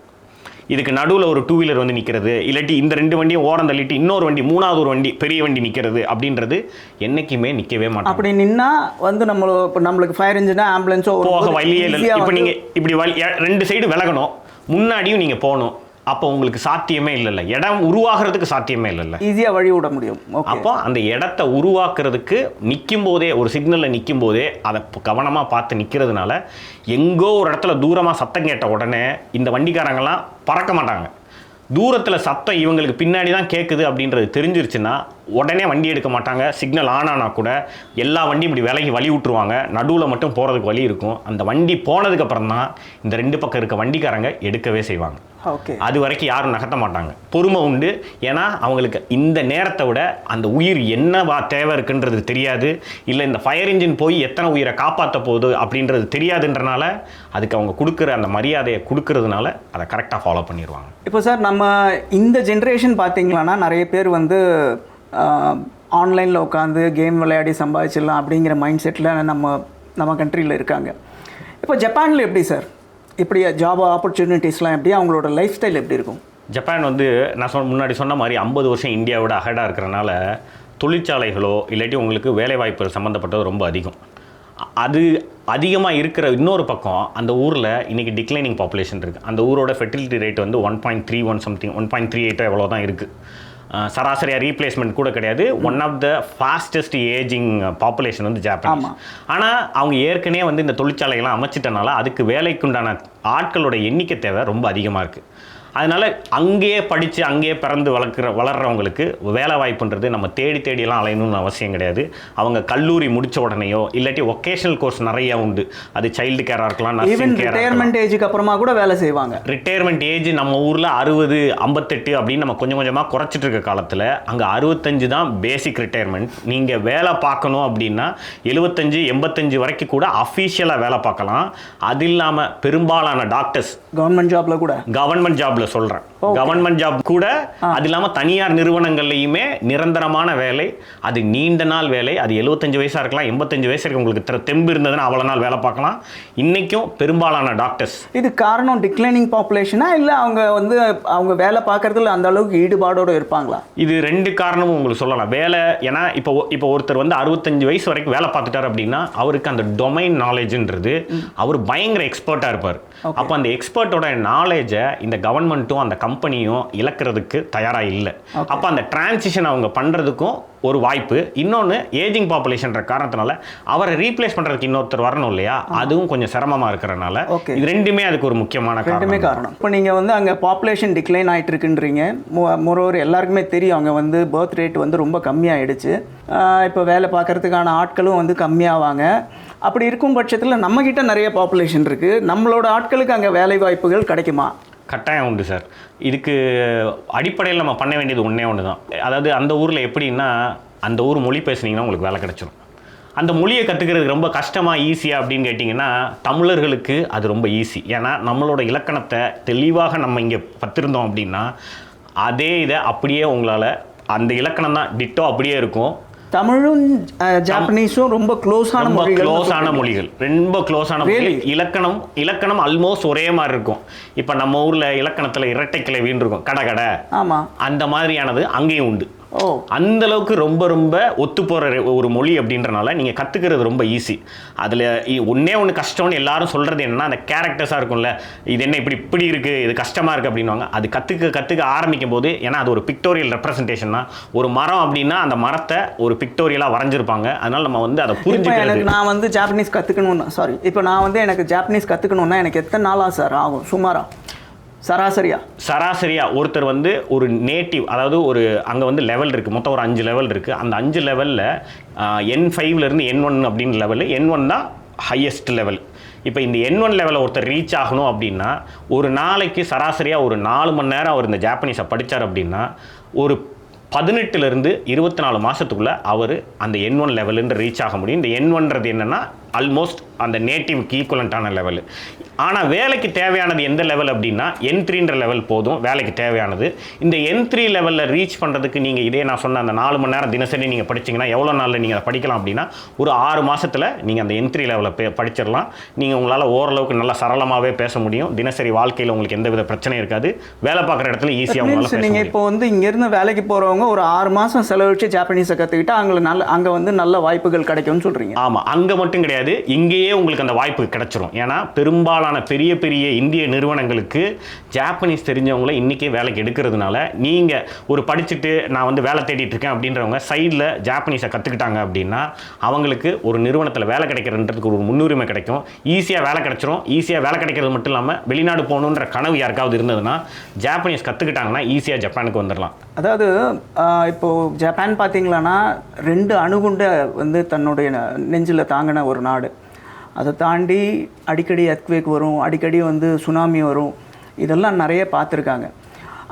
இதுக்கு நடுவில் ஒரு 2 வீலர் வந்து நிற்கிறது, இல்லாட்டி இந்த 2 வண்டியும் ஓரம் தள்ளிட்டு இன்னொரு வண்டி, 3வது ஒரு வண்டி, பெரிய வண்டி நிற்கிறது அப்படின்றது என்றைக்குமே நிற்கவே மாட்டோம். அப்படி நின்னா வந்து நம்மளுக்கு ஃபயர் இன்ஜினா ஆம்புலன்ஸோ போக வழியே இல்லை. இப்போ நீங்கள் இப்படி 2 சைடு விலகணும், முன்னாடியும் நீங்கள் போகணும், அப்போ உங்களுக்கு சாத்தியமே இல்லைல்ல, இடம் உருவாகிறதுக்கு சாத்தியமே இல்லைல்ல. ஈஸியாக வழி விட முடியும். அப்போ அந்த இடத்த உருவாக்குறதுக்கு நிற்கும் போதே, ஒரு சிக்னலில் நிற்கும் போதே அதை கவனமாக பார்த்து நிற்கிறதுனால எங்கோ ஒரு இடத்துல தூரமாக சத்தம் கேட்ட உடனே இந்த வண்டிக்காரங்கெல்லாம் பறக்க மாட்டாங்க. தூரத்தில் சத்தம் இவங்களுக்கு பின்னாடி தான் கேட்குது அப்படின்றது தெரிஞ்சிருச்சுன்னா உடனே வண்டி எடுக்க மாட்டாங்க. சிக்னல் ஆன் ஆனால் கூட எல்லா வண்டியும் இப்படி விலகி வழி விட்டுருவாங்க. நடுவில் மட்டும் போகிறதுக்கு வழி இருக்கும். அந்த வண்டி போனதுக்கப்புறம் தான் இந்த 2 பக்கம் இருக்க வண்டிக்காரங்க எடுக்கவே செய்வாங்க. ஓகே, அது வரைக்கும் யாரும் நகர்த்த மாட்டாங்க. பொறுமை உண்டு. ஏன்னா அவங்களுக்கு இந்த நேரத்தை விட அந்த உயிர் என்னவா தேவை இருக்குன்றது தெரியாது. இல்லை இந்த ஃபயர் இன்ஜின் போய் எத்தனை உயிரை காப்பாற்ற போகுது அப்படின்றது தெரியாதுன்றனால அதுக்கு அவங்க கொடுக்குற அந்த மரியாதையை கொடுக்கறதுனால அதை கரெக்டாக ஃபாலோ பண்ணிடுவாங்க. இப்போ சார் நம்ம இந்த ஜென்ரேஷன் பார்த்தீங்களான்னா நிறைய பேர் வந்து ஆன்லைனில் உட்காந்து கேம் விளையாடி சம்பாதிச்சிடலாம் அப்படிங்கிற மைண்ட் செட்டில் நம்ம கண்ட்ரியில் இருக்காங்க. இப்போ ஜப்பானில் எப்படி சார், இப்படி ஜாப் ஆப்பர்ச்சுனிட்டிஸ்லாம் எப்படி, அவங்களோட லைஃப் ஸ்டைல் எப்படி இருக்கும்? ஜப்பான் வந்து நான் முன்னாடி சொன்ன மாதிரி 50 வருஷம் இந்தியாவோட அஹெடாக இருக்கிறனால தொழிற்சாலைகளோ இல்லாட்டி உங்களுக்கு வேலைவாய்ப்புகள் சம்மந்தப்பட்டது ரொம்ப அதிகம். அது அதிகமாக இருக்கிற இன்னொரு பக்கம் அந்த ஊரில் இன்றைக்கி டிக்ளைனிங் பாப்புலேஷன் இருக்குது. அந்த ஊரோட ஃபெர்டிலிட்டி ரேட் வந்து 1.31 சம்திங் 1.38 எவ்வளோ தான் இருக்குது. சராசரியாக ரீப்ளேஸ்மெண்ட் கூட கிடையாது. One of the fastest ageing population வந்து ஜப்பான். ஆனால் அவங்க ஏற்கனவே வந்து இந்த தொழிற்சாலைகள்லாம் அமைச்சிட்டனால அதுக்கு வேலைக்குண்டான ஆட்களோட எண்ணிக்கை தேவை ரொம்ப அதிகமாக இருக்குது. அதனால் அங்கேயே படித்து அங்கேயே பிறந்து வளர்கிறவங்களுக்கு வேலை வாய்ப்புன்றது நம்ம தேடியெல்லாம் அலையணும்னு அவசியம் கிடையாது. அவங்க கல்லூரி முடித்த உடனேயோ இல்லாட்டி ஒகேஷனல் கோர்ஸ் நிறைய உண்டு. அது சைல்டு கேராக இருக்கலாம், நர்சிங் கேர். ரிட்டையர்மெண்ட் ஏஜுக்கு அப்புறமா கூட வேலை செய்வாங்க. ரிட்டையர்மெண்ட் ஏஜ் நம்ம ஊரில் 60, 58 அப்படின்னு நம்ம கொஞ்சம் கொஞ்சமாக குறைச்சிட்டு இருக்க காலத்தில் அங்கே 65 தான் பேசிக் ரிட்டையர்மெண்ட். நீங்கள் வேலை பார்க்கணும் அப்படின்னா 75, 85 வரைக்கும் கூட அஃபீஷியலாக வேலை பார்க்கலாம். அது இல்லாமல் பெரும்பாலான டாக்டர்ஸ் கவர்மெண்ட் ஜாப்ல சொல்றேன், கவர்மெண்ட் ஜாப் கூட, அது இல்லாம தனியார் நிறுவனங்கள்லயுமே நிரந்தரமான வேலை. அது நீண்ட நாள் வேலை. அது 75 வயசா இருக்கலாம், 85 வயசு இருக்கு. உங்களுக்கு தெம்பு இருந்ததுன்னா அவ்வளவு நாள் வேலை பார்க்கலாம். இன்னைக்கும் பெரும்பாலான டாக்டர்ஸ். இது காரணம் டிக்ளைனிங் பாப்புலேஷனா இல்ல அவங்க வேலை பார்க்கறதுல அந்த அளவுக்கு ஈடுபாடோட இருப்பாங்களா? இது 2 காரணமும் உங்களுக்கு சொல்லலாம். வேலை, ஏன்னா இப்போ ஒருத்தர் வந்து 65 வயசு வரைக்கும் வேலை பார்த்துட்டார் அப்படின்னா அவருக்கு அந்த டொமைன் நாலேஜ்ன்றது அவர் பயங்கர எக்ஸ்பர்ட்டா இருப்பார். அப்போ அந்த எக்ஸ்பர்ட்டோட நாலேஜை இந்த கவர்மெண்ட்டும் அந்த கம்பெனியும் இழக்கிறதுக்கு தயாராக இல்லை. அப்போ அந்த டிரான்சிஷன் அவங்க பண்ணுறதுக்கும் ஒரு வாய்ப்பு. இன்னொன்று, ஏஜிங் பாப்புலேஷன்ற காரணத்தினால அவரை ரீப்ளேஸ் பண்ணுறதுக்கு இன்னொருத்தர் வரணும் இல்லையா, அதுவும் கொஞ்சம் சிரமமாக இருக்கிறனால இது 2மே அதுக்கு ஒரு முக்கியமான காரணம். இப்போ நீங்கள் வந்து அங்கே பாப்புலேஷன் டிக்ளைன் ஆகிட்டு இருக்குன்றீங்க. மொரோவர் எல்லாருக்குமே தெரியும் அங்கே வந்து பர்த் ரேட் வந்து ரொம்ப கம்மியாகிடுச்சு. இப்போ வேலை பார்க்குறதுக்கான ஆட்களும் வந்து கம்மியாவாங்க. அப்படி இருக்கும் பட்சத்தில் நம்மக்கிட்ட நிறைய பாப்புலேஷன் இருக்குது. நம்மளோட ஆட்களுக்கு அங்கே வேலை வாய்ப்புகள் கிடைக்குமா? கட்டாயம் உண்டு சார். இதுக்கு அடிப்படையில் நம்ம பண்ண வேண்டியது ஒன்றே ஒன்று தான். அதாவது அந்த ஊரில் எப்படின்னா, அந்த ஊர் மொழி பேசுனீங்கன்னா உங்களுக்கு வேலை கிடைச்சிடும். அந்த மொழியை கற்றுக்கிறதுக்கு ரொம்ப கஷ்டமாக ஈஸியாக அப்படின்னு கேட்டிங்கன்னா தமிழர்களுக்கு அது ரொம்ப ஈஸி. ஏன்னா நம்மளோட இலக்கணத்தை தெளிவாக நம்ம இங்கே பத்திருந்தோம் அப்படின்னா அதே இதை அப்படியே உங்களால் அந்த இலக்கணம் தான் டிட்டோ அப்படியே இருக்கும். தமிழும் ஜாப்பனீஸும் ரொம்ப க்ளோஸான மொழிகள், ரொம்ப க்ளோஸான மொழிகள். இலக்கணம் ஆல்மோஸ்ட் ஒரே மாதிரி இருக்கும். இப்போ நம்ம ஊரில் இலக்கணத்தில் இரட்டை கிளவின்னு இருக்கும், கடை. ஆமாம், அந்த மாதிரியானது அங்கேயும் உண்டு. அந்த அளவுக்கு ரொம்ப ரொம்ப ஒத்து போகிற ஒரு மொழி அப்படின்றனால நீங்கள் கற்றுக்கிறது ரொம்ப ஈஸி. அதில் ஒன்று கஷ்டம்னு எல்லாரும் சொல்கிறது என்னன்னா, அந்த கேரக்டர்ஸாக இருக்கும்ல, இது என்ன இப்படி இருக்குது, இது கஷ்டமாக இருக்குது அப்படின்வாங்க. அது கற்றுக்க ஆரம்பிக்கும் போது, ஏன்னா அது ஒரு பிக்டோரியல் ரெப்ரசன்டேஷன் தான். ஒரு மரம் அப்படின்னா அந்த மரத்தை ஒரு பிக்டோரியலாக வரைஞ்சிருப்பாங்க. அதனால் நம்ம வந்து அதை புரிஞ்சுக்கிறது. நான் வந்து ஜாப்பனீஸ் கற்றுக்கணுன்னா எனக்கு ஜாப்பனீஸ் கற்றுக்கணுன்னா எனக்கு எத்தனை நாளாக சார் ஆகும் சுமாரா? சராசரியா ஒருத்தர் வந்து ஒரு நேட்டிவ், அதாவது ஒரு அங்கே வந்து லெவல் இருக்குது, மொத்தம் ஒரு 5 லெவல் இருக்குது. அந்த 5 லெவலில் N5லேருந்து N1 அப்படின்னு லெவலு, N1 தான் ஹையஸ்ட் லெவல். இப்போ இந்த N1 லெவலில் ஒருத்தர் ரீச் ஆகணும் அப்படின்னா ஒரு நாளைக்கு சராசரியாக ஒரு 4 மணி நேரம் அவர் இந்த ஜாப்பனீஸை படித்தார் அப்படின்னா ஒரு 18லேருந்து 24 மாதத்துக்குள்ளே அவர் அந்த N1 லெவலுன்ற ரீச் ஆக முடியும். இந்த N1ன்றது என்னென்னா ஆல்மோஸ்ட் அந்த நேட்டிவ்க்கு ஈக்குவலண்ட்டான லெவலு. ஆனால் வேலைக்கு தேவையானது எந்த லெவல் அப்படின்னா N3ன்ற லெவல் போதும் வேலைக்கு தேவையானது. இந்த N3 லெவலில் ரீச் பண்ணுறதுக்கு நீங்கள் இதே நான் சொன்ன அந்த 4 மணி நேரம் தினசரி நீங்கள் படிச்சிங்கன்னா எவ்வளோ நாளில் நீங்கள் அதை படிக்கலாம் அப்படின்னா ஒரு 6 மாதத்தில் நீங்கள் அந்த N3 லெவலில் படிச்சிடலாம். நீங்கள் உங்களால் ஓரளவுக்கு நல்லா சரளமாகவே பேச முடியும். தினசரி வாழ்க்கையில் உங்களுக்கு எந்த வித பிரச்சனையும் இருக்காது. வேலை பார்க்குற இடத்துல ஈஸியாக உங்களால் பேச நீங்கள் இப்போ வந்து இங்கேருந்து வேலைக்கு போகிறவங்க ஒரு 6 மாதம் செலவழித்து ஜாப்பனீஸை கற்றுக்கிட்டு அங்கே வந்து நல்ல வாய்ப்புகள் கிடைக்கும்னு சொல்கிறீங்க. ஆமாம், அங்கே மட்டும் கிடையாது. கிடையாது, இங்கேயே உங்களுக்கு அந்த வாய்ப்பு கிடைச்சிரும். ஏன்னா பெரும்பாலான பெரிய பெரிய இந்திய நிறுவனங்களுக்கு ஜாப்பனீஸ் தெரிஞ்சவங்கள இன்றைக்கே வேலைக்கு எடுக்கிறதுனால, நீங்கள் ஒரு படிச்சுட்டு நான் வந்து வேலை தேடிட்டு இருக்கேன் அப்படின்றவங்க சைடில் ஜாப்பனீஸை கற்றுக்கிட்டாங்க அப்படின்னா அவங்களுக்கு ஒரு நிறுவனத்தில் வேலை கிடைக்கிறதுக்கு ஒரு முன்னுரிமை கிடைக்கும். ஈஸியாக வேலை கிடைச்சிரும். ஈஸியாக வேலை கிடைக்கிறது மட்டும் இல்லாமல் வெளிநாடு போகணுன்ற கனவு யாருக்காவது இருந்ததுன்னா ஜாப்பனீஸ் கற்றுக்கிட்டாங்கன்னா ஈஸியாக ஜப்பானுக்கு வந்துடலாம். அதாவது இப்போது ஜப்பான் பார்த்தீங்களான்னா 2 அணுகுண்டை வந்து தன்னுடைய நெஞ்சில் தாங்கின ஒரு நாடு. அதை தாண்டி அடிக்கடி எர்த்குவேக் வரும், அடிக்கடி வந்து சுனாமி வரும், இதெல்லாம் நிறைய பார்த்துருக்காங்க.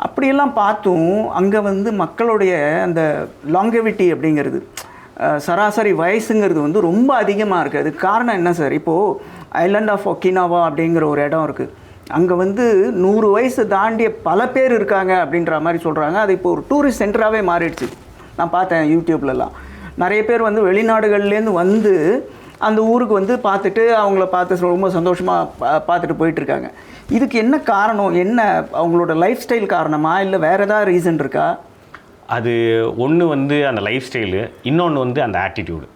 அப்படியெல்லாம் பார்த்தும் அங்கே வந்து மக்களுடைய அந்த லாங்கெவிட்டி அப்படிங்கிறது, சராசரி வயசுங்கிறது வந்து ரொம்ப அதிகமாக இருக்குது. அதுக்கு காரணம் என்ன சார்? இப்போது ஐலாண்ட் ஆஃப் ஒக்கினாவா அப்படிங்கிற ஒரு இடம் இருக்குது. அங்கே வந்து 100 வயசு தாண்டிய பல பேர் இருக்காங்க அப்படின்ற மாதிரி சொல்கிறாங்க. அது இப்போ ஒரு டூரிஸ்ட் சென்டராகவே மாறிடுச்சு. நான் பார்த்தேன் யூடியூப்லலாம் நிறைய பேர் வந்து வெளிநாடுகள்லேருந்து வந்து அந்த ஊருக்கு வந்து பார்த்துட்டு அவங்கள பார்த்து ரொம்ப சந்தோஷமாக பார்த்துட்டு போயிட்டுருக்காங்க. இதுக்கு என்ன காரணம்? என்ன அவங்களோட லைஃப் ஸ்டைல் காரணமா இல்லை வேறு ஏதாவது ரீசன் இருக்கா? அது ஒன்று வந்து அந்த லைஃப் ஸ்டைலு, இன்னொன்று வந்து அந்த ஆட்டிடியூடு.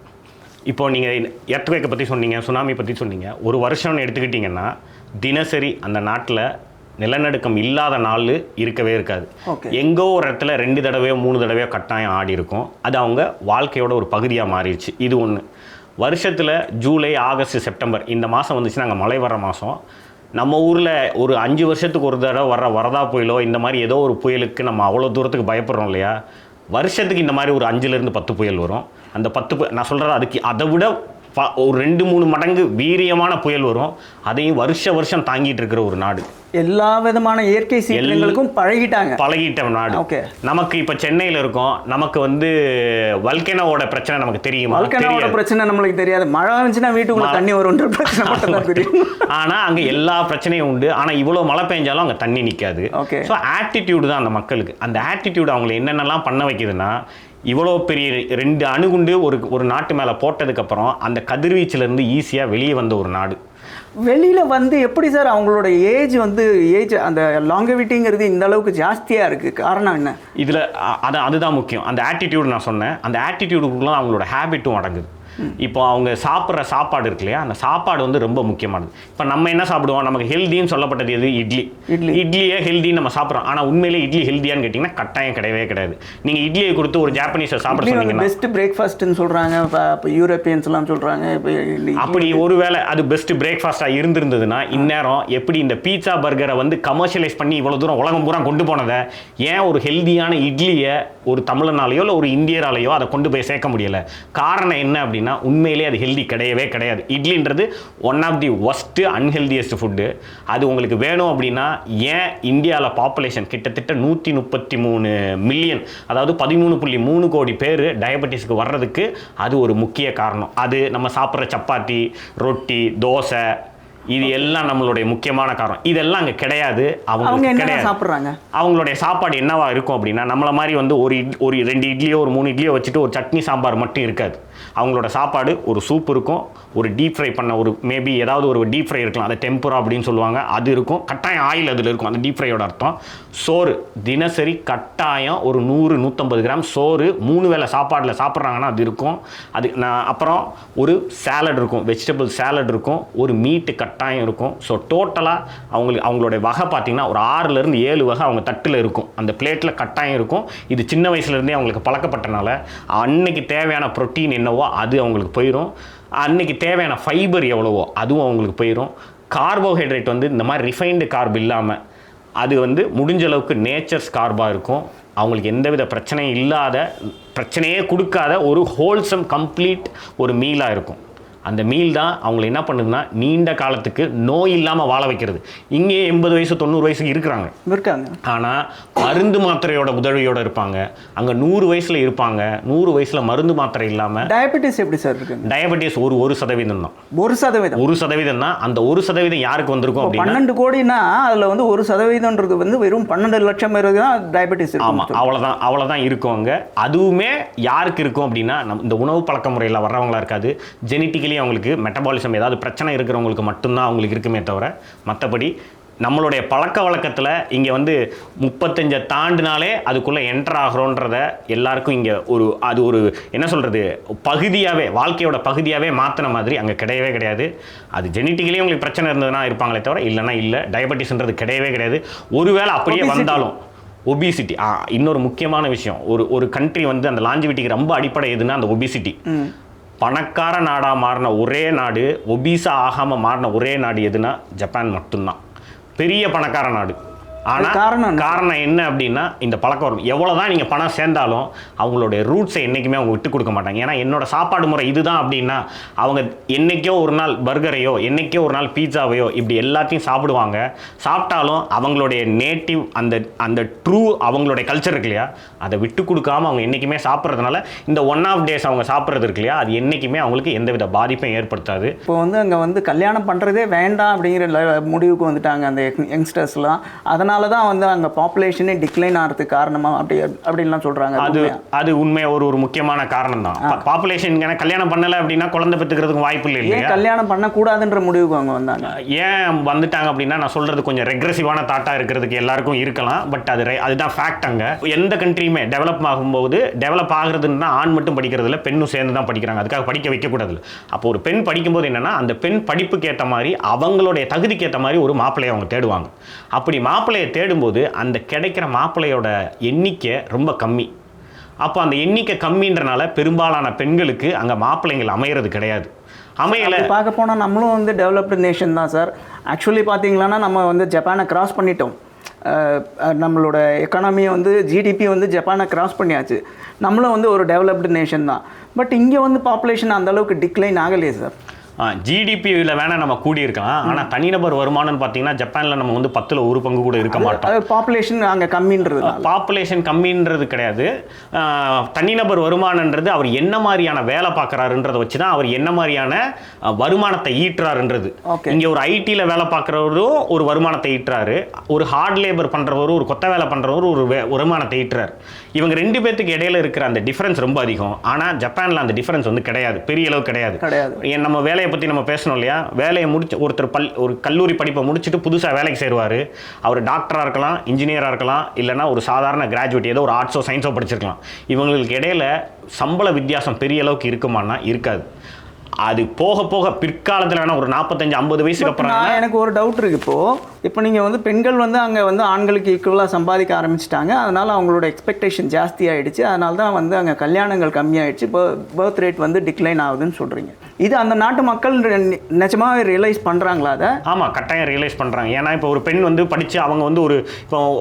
இப்போ நீங்கள் எர்த்குவேக்கை பற்றி சொன்னீங்க, சுனாமி பற்றி சொன்னீங்க. ஒரு வருஷம்னு எடுத்துக்கிட்டிங்கன்னா தினசரி அந்த நாட்டில் நிலநடுக்கம் இல்லாத நாள் இருக்கவே இருக்காது. எங்கோ ஒரு இடத்துல 2 தடவையோ 3 தடவையோ கட்டாயம் ஆடி இருக்கும். அது அவங்க வாழ்க்கையோட ஒரு பகுதியாக மாறிடுச்சு. இது ஒன்று. வருஷத்தில் ஜூலை, ஆகஸ்ட், செப்டம்பர் இந்த மாதம் வந்துச்சுன்னா அங்கே மழை வர மாதம். நம்ம ஊரில் ஒரு 5 வருஷத்துக்கு ஒரு தடவை வரதா புயலோ இந்த மாதிரி ஏதோ ஒரு புயலுக்கு நம்ம அவ்வளோ தூரத்துக்கு பயப்படுறோம் இல்லையா? வருஷத்துக்கு இந்த மாதிரி ஒரு 5லேருந்து 10 புயல் வரும். அந்த 10 நான் சொல்கிறது அதுக்கு அதை விட ஒரு 2-3 மடங்கு வீரியமான புயல் வரும். அதையும் வருஷம் தாங்கிட்டு இருக்கிற ஒரு நாடு. எல்லா விதமான இயற்கை சீற்றங்களுக்கும் பழகிட்ட நாடு. ஓகே. நமக்கு இப்போ சென்னையில் இருக்கோம், நமக்கு வந்து வல்கேனோவோட பிரச்சனை நமக்கு தெரியுமா? வல்கேனோவோட பிரச்சனை நம்மளுக்கு தெரியாது. மழை வந்துச்சுன்னா வீட்டுக்குள்ள தண்ணி வரும்ன்ற பிரச்சனை மட்டும் தான் தெரியும். ஆனால் அங்கே எல்லா பிரச்சனையும் உண்டு. ஆனால் இவ்வளோ மழை பெஞ்சாலும் அங்கே தண்ணி நிற்காது. ஓகே. ஸோ ஆட்டிடியூடு தான் அந்த மக்களுக்கு. அந்த ஆட்டிடியூடு அவங்களை என்னென்னலாம் பண்ண வைக்குதுன்னா, இவ்வளோ பெரிய 2 அணுகுண்டு ஒரு நாட்டு மேலே போட்டதுக்கப்புறம் அந்த கதிர்வீச்சிலேருந்து ஈஸியாக வெளியே வந்த ஒரு நாடு. வெளியில் வந்து எப்படி சார் அவங்களோட ஏஜ் அந்த லாங்கவிட்டிங்கிறது இந்த அளவுக்கு ஜாஸ்தியாக இருக்குது? காரணம் என்ன? இதில் அதுதான் முக்கியம். அந்த ஆட்டிடியூடு நான் சொன்னேன். அந்த ஆட்டிடியூடுக்குள்ள அவங்களோட ஹேபிட்டும் அடங்குது. இப்போ அவங்க சாப்பிட்ற சாப்பாடு இருக்கு இல்லையா, அந்த சாப்பாடு வந்து ரொம்ப முக்கியமானது. இப்போ நம்ம என்ன சாப்பிடுவோம்? நமக்கு ஹெல்தின்னு சொல்லப்பட்டது எது? இட்லியே ஹெல்தின்னு நம்ம சாப்பிட்றோம். ஆனால் உண்மையிலே இட்லி ஹெல்தியான்னு கேட்டிங்கன்னா கட்டாயம் கிடையவே கிடையாது. நீங்கள் இட்லியை கொடுத்து ஒரு ஜாப்பனீஸை சாப்பிட சொன்னீங்கன்னா பெஸ்ட் பிரேக்ஃபாஸ்ட்னு சொல்கிறாங்க. இப்போ யூரோப்பியன்ஸ்லாம் சொல்கிறாங்க. அப்படி ஒருவேளை அது பெஸ்ட் பிரேக்ஃபாஸ்ட்டாக இருந்திருந்ததுன்னா இந்நேரம் எப்படி இந்த பீட்சா பர்கரை வந்து கமர்ஷியலைஸ் பண்ணி இவ்வளோ தூரம் உலகம் பூரா கொண்டு போனதை ஏன் ஒரு ஹெல்தியான இட்லியை ஒரு தமிழனாலேயோ இல்லை ஒரு இந்தியராலேயோ அதை கொண்டு போய் சேர்க்க முடியலை? காரணம் என்ன அப்படின்னா, உண்மையிலே அது ஹெல்தி கிடையவே கிடையாது. இட்லின்றது one of the most unhealthiest food. அது உங்களுக்கு வேணும் அப்படின்னா ஏன் இந்தியாவில் பாப்புலேஷன் கிட்டத்தட்ட 133 மில்லியன், அதாவது 13.3 கோடி பேர் டயபெட்டிஸ்க்கு வர்றதுக்கு அது ஒரு முக்கிய காரணம். அது நம்ம சாப்பிட்ற சப்பாத்தி, ரொட்டி, தோசை, இது எல்லாம் நம்மளுடைய முக்கியமான காரணம். இதெல்லாம் அங்கே கிடையாது. அவங்க என்ன சாப்பிட்றாங்க? அவங்களுடைய சாப்பாடு என்னவா இருக்கும் அப்படின்னா, நம்மளை மாதிரி வந்து ஒரு 2 இட்லியோ ஒரு 3 இட்லியோ வச்சுட்டு ஒரு சட்னி சாம்பார் மட்டும் இருக்காது. அவங்களோட சாப்பாடு ஒரு சூப் இருக்கும், ஒரு டீப் ஃப்ரை பண்ண ஒரு மேபி ஏதாவது ஒரு டீப் ஃப்ரை இருக்கலாம், அதை டெம்பரா அப்படின்னு சொல்லுவாங்க, அது இருக்கும். கட்டாயம் ஆயில் அதில் இருக்கும். அந்த டீப் ஃப்ரையோட அர்த்தம் சோறு. தினசரி கட்டாயம் ஒரு 100-150 கிராம் சோறு 3 வேளை சாப்பாடில் சாப்பிட்றாங்கன்னா அது இருக்கும். அது அப்புறம் ஒரு சாலட் இருக்கும், வெஜிடபிள் சாலட் இருக்கும், ஒரு மீட்டு கட்டாயம் இருக்கும். ஸோ டோட்டலாக அவங்களுடைய வகை பார்த்திங்கன்னா ஒரு 6லேருந்து 7 வகை அவங்க தட்டில் இருக்கும், அந்த பிளேட்டில் கட்டாயம் இருக்கும். இது சின்ன வயசுலேருந்தே அவங்களுக்கு பழக்கப்பட்டனால அன்னைக்கு தேவையான ப்ரோட்டீன் என்னவோ அது அவங்களுக்கு போயிடும். அன்னைக்கு தேவையான ஃபைபர் எவ்வளவோ அதுவும் அவங்களுக்கு போயிடும். கார்போஹைட்ரேட் வந்து இந்த மாதிரி ரிஃபைன்டு கார்ப் இல்லாமல் அது வந்து முடிஞ்ச அளவுக்கு நேச்சர்ஸ் கார்பாக இருக்கும். அவங்களுக்கு எந்தவித பிரச்சனையும் இல்லாத, பிரச்சனையே கொடுக்காத ஒரு ஹோல்சம் கம்ப்ளீட் ஒரு மீலாக இருக்கும். அந்த மீல் தான் அவங்களை என்ன பண்ணுதுன்னா நீண்ட காலத்துக்கு நோய் இல்லாமல் வாழ வைக்கிறது. இங்கே 80 வயசு 90 வயசுக்கு இருக்காங்க. ஆனால் மருந்து மாத்திரையோட உதவியோடு இருப்பாங்க. அங்கே 100 வயசில் இருப்பாங்க. 100 வயசில் மருந்து மாத்திரை இல்லாமல். டயபெட்டிஸ் எப்படி சார் இருக்கு? டயபெட்டிஸ் 1% தான். 1% தான். அந்த 1% யாருக்கு வந்திருக்கும் அப்படின்னா 12 கோடினா அதில் வந்து 1%ன்றது வந்து வெறும் 12 லட்சம் பேருக்கு தான் டயபெட்டிஸ். ஆமாம், அவ்வளோதான் இருக்கும் அங்கே. அதுவுமே யாருக்கு இருக்கும் அப்படின்னா இந்த உணவு பழக்க முறையில் வர்றவங்களா இருக்காது. ஜெனட்டிக்கலி அவங்களுக்கு மெட்டபாலிசம் ஏதாவது பிரச்சனை இருக்கிறவங்களுக்கு மட்டும்தான் அவங்களுக்கு இருக்குமே தவிர மற்றபடி நம்மளுடைய பழக்க வழக்கத்தில் இங்கே வந்து 35 தாண்டினாலே அதுக்குள்ளே என்டர் ஆகிறோன்றத எல்லாருக்கும் இங்கே அது ஒரு என்ன சொல்கிறது பகுதியாகவே வாழ்க்கையோட பகுதியாகவே மாற்றின மாதிரி அங்கே கிடையவே கிடையாது. அது ஜெனட்டிக்கலி உங்களுக்கு பிரச்சனை இருந்ததுன்னா இருப்பாங்களே தவிர இல்லைன்னா இல்லை. டயபெட்டிஸ்ன்றது கிடையவே கிடையாது. ஒருவேளை அப்படியே வந்தாலும் ஒபிசிட்டி இன்னொரு முக்கியமான விஷயம். ஒரு கண்ட்ரி வந்து அந்த லாஞ்சிவிட்டிக்கு ரொம்ப அடிப்படை எதுன்னா அந்த ஒபிசிட்டி. பணக்கார நாடாக மாறின ஒரே நாடு, ஒபீஸா ஆகாமல் மாறின ஒரே நாடு எதுனா ஜப்பான் மட்டும்தான். பெரிய பணக்கார நாடு. ஆனால் காரணம் என்ன அப்படின்னா இந்த பழக்கம் வரும். எவ்வளோதான் நீங்கள் பணம் சேர்ந்தாலும் அவங்களுடைய ரூட்ஸை என்றைக்குமே அவங்க விட்டு கொடுக்க மாட்டாங்க. ஏன்னா என்னோட சாப்பாடு முறை இதுதான் அப்படின்னா அவங்க என்றைக்கோ ஒரு நாள் பர்கரையோ என்றைக்கோ ஒரு நாள் பீட்சாவையோ இப்படி எல்லாத்தையும் சாப்பிடுவாங்க. சாப்பிட்டாலும் அவங்களுடைய நேட்டிவ் அந்த ட்ரூ அவங்களுடைய கல்ச்சர் இருக்கு இல்லையா, அதை விட்டு கொடுக்காமல் அவங்க என்றைக்குமே சாப்பிட்றதுனால இந்த 1 ஆஃப் டேஸ் அவங்க சாப்பிட்றது இருக்கு இல்லையா, அது என்றைக்குமே அவங்களுக்கு எந்தவித பாதிப்பையும் ஏற்படுத்தாது. இப்போ வந்து அங்கே வந்து கல்யாணம் பண்ணுறதே வேண்டாம் அப்படிங்கிற முடிவுக்கு வந்துட்டாங்க அந்த யங்ஸ்டர்ஸ்லாம். அதனால தான் வந்து அங்கே பாப்புலேஷனே டிக்ளைன் ஆகிறதுக்கு காரணமாக அப்படின்லாம் சொல்கிறாங்க. அது உண்மையாக ஒரு முக்கியமான காரணம் தான். பாப்புலேஷன் கல்யாணம் பண்ணலை அப்படின்னா குழந்தை பெற்றுக்கிறதுக்கு வாய்ப்பு இல்லை இல்லையா. கல்யாணம் பண்ணக்கூடாதுன்ற முடிவுக்கு அவங்க வந்தாங்க. ஏன் வந்துட்டாங்க அப்படின்னா நான் சொல்கிறது கொஞ்சம் ரெக்ரெசிவான தாட்டாக இருக்கிறதுக்கு எல்லாருக்கும் இருக்கலாம். பட் அதுதான் ஃபேக்ட். அங்கே எந்த கண்ட்ரியுமே டெவலப் ஆகும்போது டெவலப் ஆகுறதுன்னா ஆண் மட்டும் படிக்கிறது இல்லை, பெண்ணும் சேர்ந்து தான் படிக்கிறாங்க. அதுக்காக படிக்க வைக்கக்கூடாது. அப்போ ஒரு பெண் படிக்கும்போது என்னென்னா அந்த பெண் படிப்புக்கு ஏற்ற மாதிரி அவங்களுடைய தகுதிக்கு ஏற்ற மாதிரி ஒரு மாப்பிள்ளையை அவங்க தேடுவாங்க. அப்படி மாப்பிள்ளையை தேடும்போது அந்த கிடைக்கிற மாப்பிள்ளையோட எண்ணிக்கை ரொம்ப கம்மி. அப்போ அந்த எண்ணிக்கை கம்மின்றனால பெரும்பாலான பெண்களுக்கு அங்கே மாப்பிள்ளைங்கள் அமையிறது கிடையாது. அமையலை. பார்க்க போனால் நம்மளும் வந்து டெவலப்டு நேஷன் தான் சார். ஆக்சுவலி பார்த்தீங்கன்னா நம்ம வந்து ஜப்பானை கிராஸ் பண்ணிட்டோம். நம்மளோட எக்கானமியை வந்து ஜிடிபி வந்து ஜப்பானை கிராஸ் பண்ணியாச்சு. நம்மளும் வந்து ஒரு டெவலப்டு நேஷன் தான். பட் இங்கே வந்து பாப்புலேஷன் அந்தளவுக்கு டிக்ளைன் ஆகலையே சார். ஜிடிபியில் வேணால் நம்ம கூடியிருக்கலாம். ஆனால் தனிநபர் வருமானம்னு பார்த்தீங்கன்னா ஜப்பானில் நம்ம வந்து 10ல் 1 பங்கு கூட இருக்க மாட்டோம். பாப்புலேஷன் அங்கே கம்மின்றது பாப்புலேஷன் கம்மின்றது கிடையாது. தனிநபர் வருமானன்றது அவர் என்ன மாதிரியான வேலை பார்க்குறாருன்றதை வச்சு தான் அவர் என்ன மாதிரியான வருமானத்தை ஈட்டுறாருன்றது. இங்கே ஒரு ஐடியில் வேலை பார்க்குறவரும் ஒரு வருமானத்தை ஈட்டுறாரு, ஒரு ஹார்ட் லேபர் பண்ணுறவரும் ஒரு கொத்த வேலை பண்ணுறவரும் ஒரு வருமானத்தை ஈட்டுறாரு. இவங்க 2 பேத்துக்கு இடையில இருக்கிற அந்த டிஃபரன்ஸ் ரொம்ப அதிகம். ஆனால் ஜப்பானில் அந்த டிஃபரன்ஸ் வந்து கிடையாது, பெரிய அளவு கிடையாது. நம்ம வேலையை பற்றி நம்ம பேசணும் இல்லையா. வேலையை முடிச்சு ஒருத்தர் ஒரு கல்லூரி படிப்பை முடிச்சுட்டு புதுசாக வேலைக்கு சேருவார். அவர் டாக்டராக இருக்கலாம், இன்ஜினியராக இருக்கலாம், இல்லைனா ஒரு சாதாரண கிராஜுவேட் ஏதோ ஒரு ஆர்ட்ஸோ சயின்ஸோ படிச்சிருக்கலாம். இவங்களுக்கு இடையில சம்பள வித்தியாசம் பெரிய அளவுக்கு இருக்குமானா இருக்காது. அது போக போக பிற்காலத்தில் வேணால் ஒரு 45-50 வயசுக்கு அப்புறம் எனக்கு ஒரு டவுட் இருக்குது. இப்போ நீங்கள் வந்து பெண்கள் வந்து அங்கே வந்து ஆண்களுக்கு ஈக்குவலாக சம்பாதிக்க ஆரம்பிச்சிட்டாங்க. அதனால் அவங்களோட எக்ஸ்பெக்டேஷன் ஜாஸ்தி ஆகிடுச்சு. அதனால தான் வந்து அங்கே கல்யாணங்கள் கம்மியாகிடுச்சு, பர்த் ரேட் வந்து டிக்ளைன் ஆகுதுன்னு சொல்கிறீங்க. இது அந்த நாட்டு மக்கள் நிஜமாவே ரியலைஸ் பண்ணுறாங்களா அதை? ஆமாம், கட்டாயம் ரியலைஸ் பண்ணுறாங்க. ஏன்னா இப்போ ஒரு பெண் வந்து படித்து அவங்க வந்து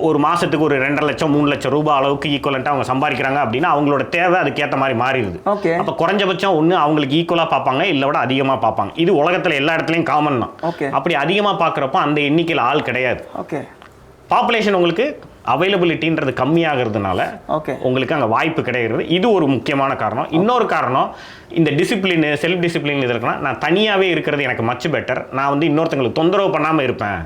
ஒரு மாதத்துக்கு ஒரு 2.5 லட்சம் 3 லட்சம் ரூபாய் அளவுக்கு ஈக்குவலண்ட்டாக அவங்க சம்பாதிக்கிறாங்க அப்படின்னா அவங்களோட தேவை அதுக்கேற்ற மாதிரி மாறிடுது. ஓகே. அப்போ குறைஞ்சபட்சம் ஒன்று அவங்களுக்கு ஈக்குவலாக பார்ப்பாங்க, இல்லை விட அதிகமாக பார்ப்பாங்க. இது உலகத்தில் எல்லா இடத்துலையும் காமன் தான். ஓகே. அப்படி அதிகமாக பார்க்குறப்போ அந்த எண்ணிக்கையில் ஆள் கிடையாது. ஓகே. பாப்புலேஷன் உங்களுக்கு அவைலபிலிட்டின்றது கம்மியாகிறதுனால உங்களுக்கு அங்கே வாய்ப்பு கிடைக்கிறது. இது ஒரு முக்கியமான காரணம். இன்னொரு காரணம் இந்த டிசிப்ளின், செல்ஃப் டிசிப்ளின் இது இருக்குன்னா நான் தனியாகவே இருக்கிறது எனக்கு மச் பெட்டர். நான் வந்து இன்னொருத்தங்களுக்கு தொந்தரவு பண்ணாமல் இருப்பேன்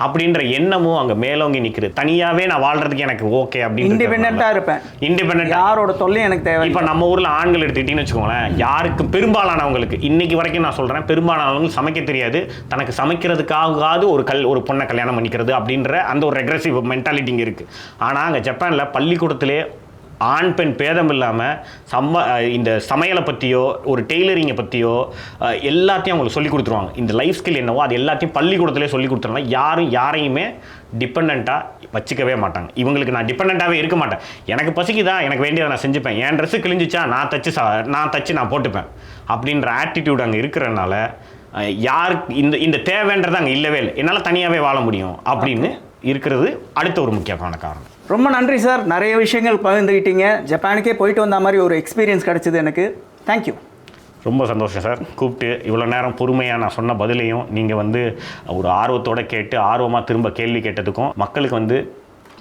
அப்படின்ற எண்ணமும் அங்கே மேலோங்கி நிற்குது. தனியாகவே நான் வாழ்றதுக்கு எனக்கு ஓகே அப்படின்னு இண்டிபெண்டண்ட்டாக இருப்பேன். இண்டிபெண்டன்ட், யாரோட தொல்லையும் எனக்கு தேவை. இப்போ நம்ம ஊரில் ஆண்கள் எடுத்துக்கிட்டீங்கன்னு வச்சுக்கோங்களேன், யாருக்கு பெரும்பாலானவங்களுக்கு இன்னைக்கு வரைக்கும் நான் சொல்கிறேன், பெரும்பாலானவங்களுக்கு சமைக்க தெரியாது. தனக்கு சமைக்கிறதுக்காகாது ஒரு பொண்ணை கல்யாணம் பண்ணிக்கிறது அப்படின்ற அந்த ஒரு ரெக்ரெசிவ் மென்டாலிட்டி இங்கே இருக்குது. ஆனால் அங்கே ஜப்பானில் பள்ளிக்கூடத்திலே ஆண் பெண் பேதம் இல்லாமல் இந்த சமையலை பற்றியோ ஒரு டெய்லரிங்கை பற்றியோ எல்லாத்தையும் அவங்களுக்கு சொல்லி கொடுத்துருவாங்க. இந்த லைஃப் ஸ்கில் என்னவோ அது எல்லாத்தையும் பள்ளிக்கூடத்திலே சொல்லி கொடுத்துருவாங்க. யாரையுமே டிபெண்ட்டாக வச்சுக்கவே மாட்டாங்க. இவங்களுக்கு நான் டிபெண்ட்டாகவே இருக்க மாட்டேன். எனக்கு பசிக்குதா, எனக்கு வேண்டியதை நான் செஞ்சுப்பேன், என் ட்ரெஸ்ஸு கிழிஞ்சிச்சா நான் தச்சு நான் போட்டுப்பேன் அப்படின்ற ஆட்டிடியூட் அங்கே இருக்கிறனால யாருக்கு இந்த தேவைன்றது அங்கே இல்லவே இல்லை. என்னால் தனியாகவே வாழ முடியும் அப்படின்னு இருக்கிறது அடுத்த ஒரு முக்கியமான காரணம். ரொம்ப நன்றி சார், நிறைய விஷயங்கள் பகிர்ந்துக்கிட்டீங்க. ஜப்பானுக்கே போயிட்டு வந்த மாதிரி ஒரு எக்ஸ்பீரியன்ஸ் கிடச்சிது எனக்கு. தேங்க்யூ. ரொம்ப சந்தோஷம் சார். கூப்பிட்டு இவ்வளோ நேரம் பொறுமையாக நான் சொன்ன பதிலையும் நீங்கள் வந்து ஒரு ஆர்வத்தோடு கேட்டு ஆர்வமாக திரும்ப கேள்வி கேட்டதுக்கும் மக்களுக்கு வந்து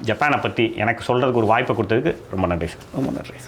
ஜப்பானை பற்றி எனக்கு சொல்கிறதுக்கு ஒரு வாய்ப்பை கொடுத்ததுக்கு ரொம்ப நன்றி சார். ரொம்ப நன்றி.